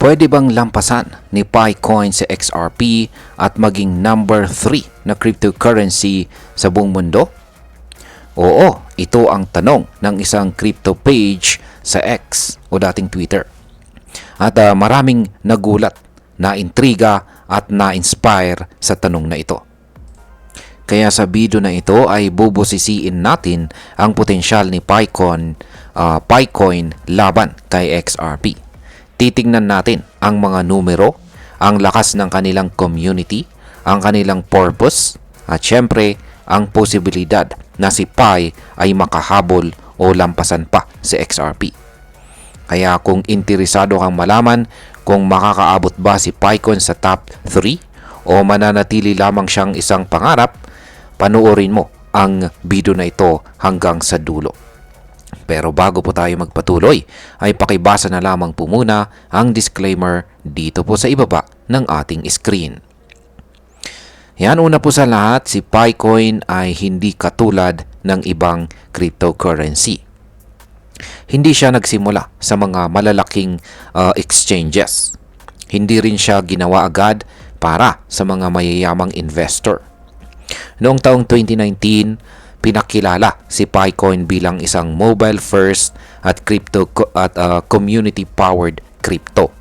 Pwede bang lampasan ni Picoin sa XRP at maging number 3 na cryptocurrency sa buong mundo? Oo, ito ang tanong ng isang crypto page sa X o dating Twitter. At maraming nagulat, naintriga at na-inspire sa tanong na ito. Kaya sa video na ito ay bubusisiin natin ang potensyal ni Picoin laban kay XRP. Titingnan natin ang mga numero, ang lakas ng kanilang community, ang kanilang purpose, at syempre ang posibilidad na si Pi ay makahabol o lampasan pa si XRP. Kaya kung interesado kang malaman kung makakaabot ba si Picoin sa top 3 o mananatili lamang siyang isang pangarap, panoorin mo ang video na ito hanggang sa dulo. Pero bago po tayo magpatuloy, ay pakibasa na lamang po muna ang disclaimer dito po sa ibaba ng ating screen. Yan, una po sa lahat, si Picoin ay hindi katulad ng ibang cryptocurrency. Hindi siya nagsimula sa mga malalaking exchanges. Hindi rin siya ginawa agad para sa mga mayayamang investor. Noong taong 2019, pinakilala si Picoin bilang isang mobile-first at community-powered crypto.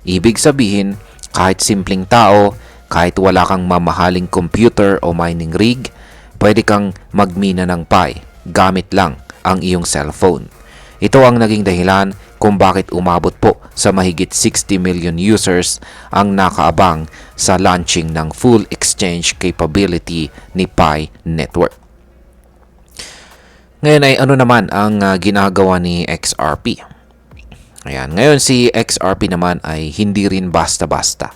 Ibig sabihin, kahit simpleng tao, kahit wala kang mamahaling computer o mining rig, pwede kang magmina ng Pi gamit lang ang iyong cellphone. Ito ang naging dahilan kung bakit umabot po sa mahigit 60 million users ang nakaabang sa launching ng full exchange capability ni Pi Network. Ngayon ay ano naman ang ginagawa ni XRP? Ayan, ngayon si XRP naman ay hindi rin basta-basta.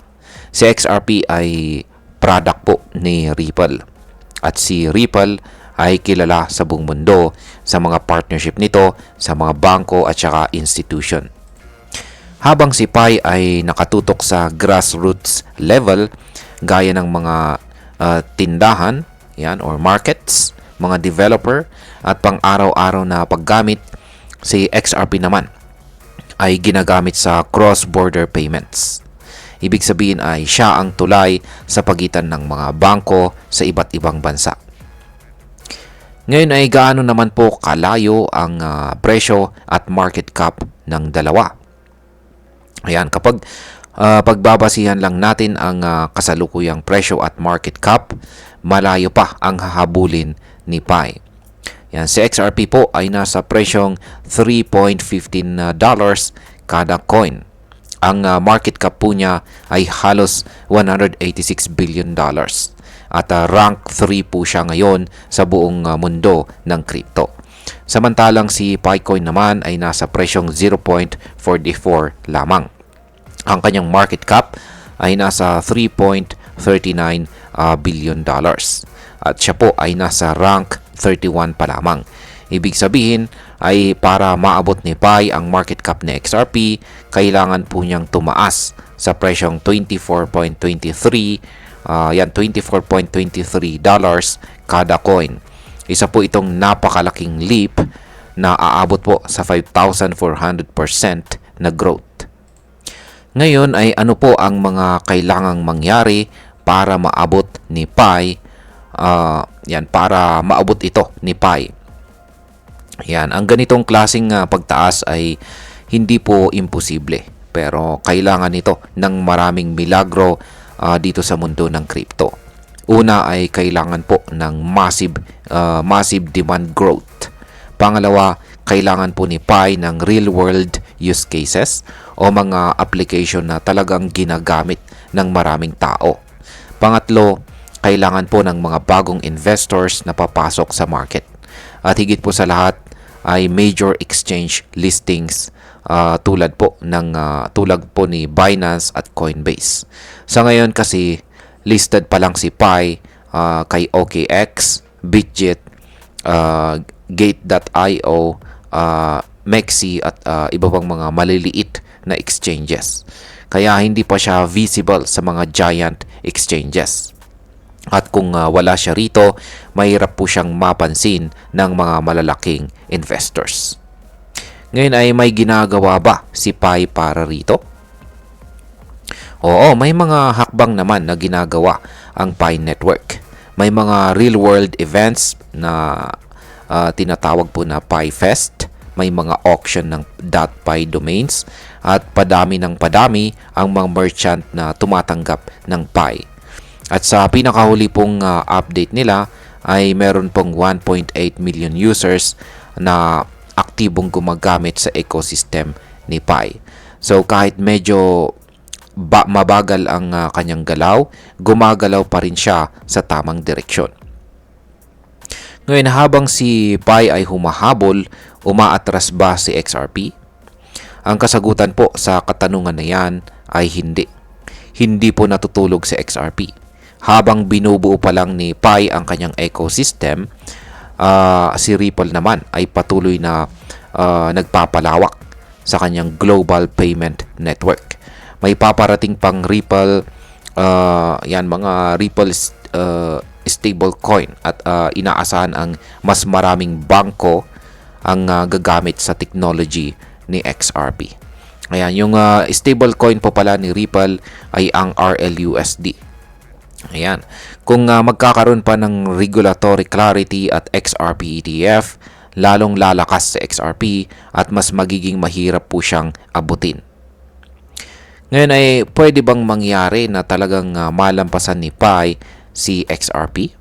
Si XRP ay product po ni Ripple. At si Ripple ay kilala sa buong mundo sa mga partnership nito sa mga bangko at saka institution. Habang si Pi ay nakatutok sa grassroots level gaya ng mga tindahan, yan, or markets, mga developer at pang-araw-araw na paggamit, si XRP naman ay ginagamit sa cross-border payments. Ibig sabihin ay siya ang tulay sa pagitan ng mga bangko sa iba't ibang bansa. Ngayon ay gaano naman po kalayo ang presyo at market cap ng dalawa. Ayan, kapag pagbabasihan lang natin ang kasalukuyang presyo at market cap, malayo pa ang hahabulin ni Pi. Yan, si XRP po ay nasa presyong $3.15 kada coin. Ang market cap po niya ay halos $186 billion. At rank 3 po siya ngayon sa buong mundo ng crypto. Samantalang si Picoin naman ay nasa presyong 0.44 lamang. Ang kanyang market cap ay nasa $3.39 billion. At siya po ay nasa rank 31 pa lamang. Ibig sabihin ay para maabot ni Pi ang market cap ni XRP, kailangan po niyang tumaas sa presyong $24.23 kada coin. Isa po itong napakalaking leap na aabot po sa 5,400% na growth. Ngayon ay ano po ang mga kailangang mangyari para maabot ni Pi? Para maabot ito ni Pi. Yan, ang ganitong klaseng pagtaas ay hindi po imposible, pero kailangan ito ng maraming milagro dito sa mundo ng crypto. Una ay kailangan po ng massive demand growth. Pangalawa, kailangan po ni Pi ng real world use cases o mga application na talagang ginagamit ng maraming tao. Pangatlo, kailangan po ng mga bagong investors na papasok sa market. At higit po sa lahat ay major exchange listings tulad po ni Binance at Coinbase. Sa ngayon kasi listed pa lang si Pi kay OKX, Bitget, Gate.io, Mexi at iba pang mga maliliit na exchanges. Kaya hindi pa siya visible sa mga giant exchanges. At kung wala siya rito, mahirap po siyang mapansin ng mga malalaking investors. Ngayon ay may ginagawa ba si Pi para rito? Oo, may mga hakbang naman na ginagawa ang Pi Network. May mga real-world events na tinatawag po na Pi Fest. May mga auction ng .pi domains at padami ng padami ang mga merchant na tumatanggap ng Pi. At sa pinakahuli pong update nila ay meron pong 1.8 million users na aktibong gumagamit sa ecosystem ni Pi. So kahit medyo mabagal ang kanyang galaw, gumagalaw pa rin siya sa tamang direksyon. Ngayon, habang si Pi ay humahabol, umaatras ba si XRP? Ang kasagutan po sa katanungan na yan ay hindi. Hindi po natutulog si XRP. Habang binubuo pa lang ni Pi ang kanyang ecosystem, si Ripple naman ay patuloy na nagpapalawak sa kanyang global payment network. May paparating pang Ripple, mga Ripple stablecoin at inaasahan ang mas maraming bangko ang gagamit sa technology ni XRP. Ayan, yung stablecoin po pala ni Ripple ay ang RLUSD. Ayan, kung magkakaroon pa ng regulatory clarity at XRP ETF, lalong lalakas sa XRP at mas magiging mahirap po siyang abutin. Ngayon ay pwede bang mangyari na talagang malampasan ni Pi si XRP?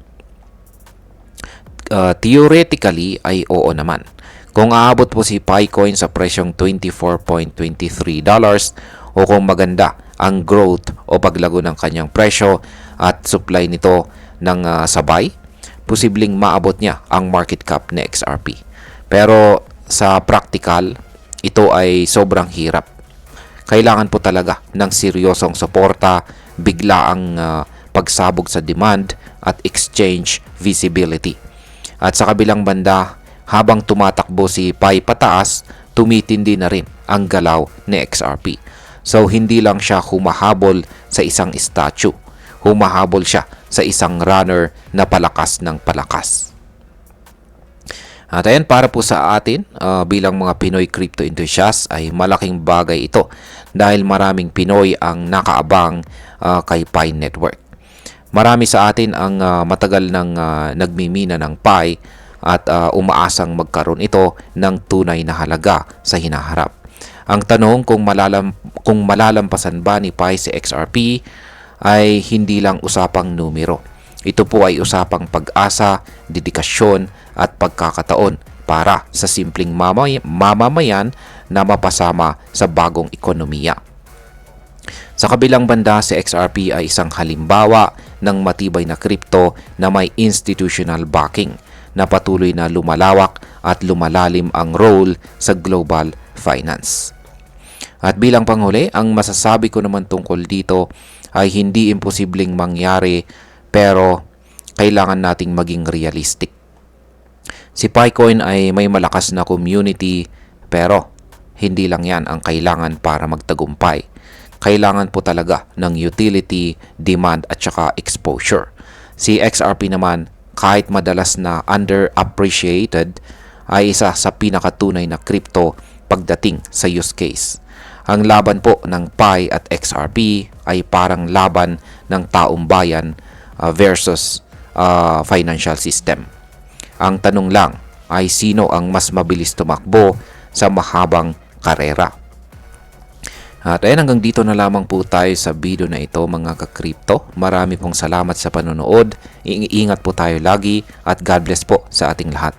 Theoretically ay oo naman. Kung aabot po si Picoin sa presyong $24.23 o kung maganda ang growth o paglago ng kanyang presyo at supply nito ng sabay, posibleng maabot niya ang market cap ni XRP. Pero sa practical, ito ay sobrang hirap. Kailangan po talaga ng seryosong suporta, biglaang pagsabog sa demand at exchange visibility. At sa kabilang banda, habang tumatakbo si Pi pataas, tumitindi na rin ang galaw ni XRP. So hindi lang siya humahabol sa isang statue, humahabol siya sa isang runner na palakas ng palakas. At ayan, para po sa atin bilang mga Pinoy crypto enthusiasts ay malaking bagay ito dahil maraming Pinoy ang nakaabang kay Pi Network. Marami sa atin ang matagal nang nagmimina ng Pi at umaasang magkaroon ito ng tunay na halaga sa hinaharap. Ang tanong kung malalampasan ba ni Pi si XRP ay hindi lang usapang numero. Ito po ay usapang pag-asa, dedikasyon at pagkakataon para sa simpleng mamamayan na mapasama sa bagong ekonomiya. Sa kabilang banda, si XRP ay isang halimbawa ng matibay na kripto na may institutional backing na patuloy na lumalawak at lumalalim ang role sa global finance. At bilang panghuli, ang masasabi ko naman tungkol dito ay hindi imposibleng mangyari pero kailangan nating maging realistic. Si Picoin ay may malakas na community pero hindi lang yan ang kailangan para magtagumpay. Kailangan po talaga ng utility, demand at saka exposure. Si XRP naman, kahit madalas na underappreciated, ay isa sa pinakatunay na crypto pagdating sa use case. Ang laban po ng Pi at XRP ay parang laban ng taong bayan versus financial system. Ang tanong lang ay sino ang mas mabilis tumakbo sa mahabang karera. At ayan, hanggang dito na lamang po tayo sa video na ito mga ka-crypto. Marami pong salamat sa panonood. Iingat po tayo lagi at God bless po sa ating lahat.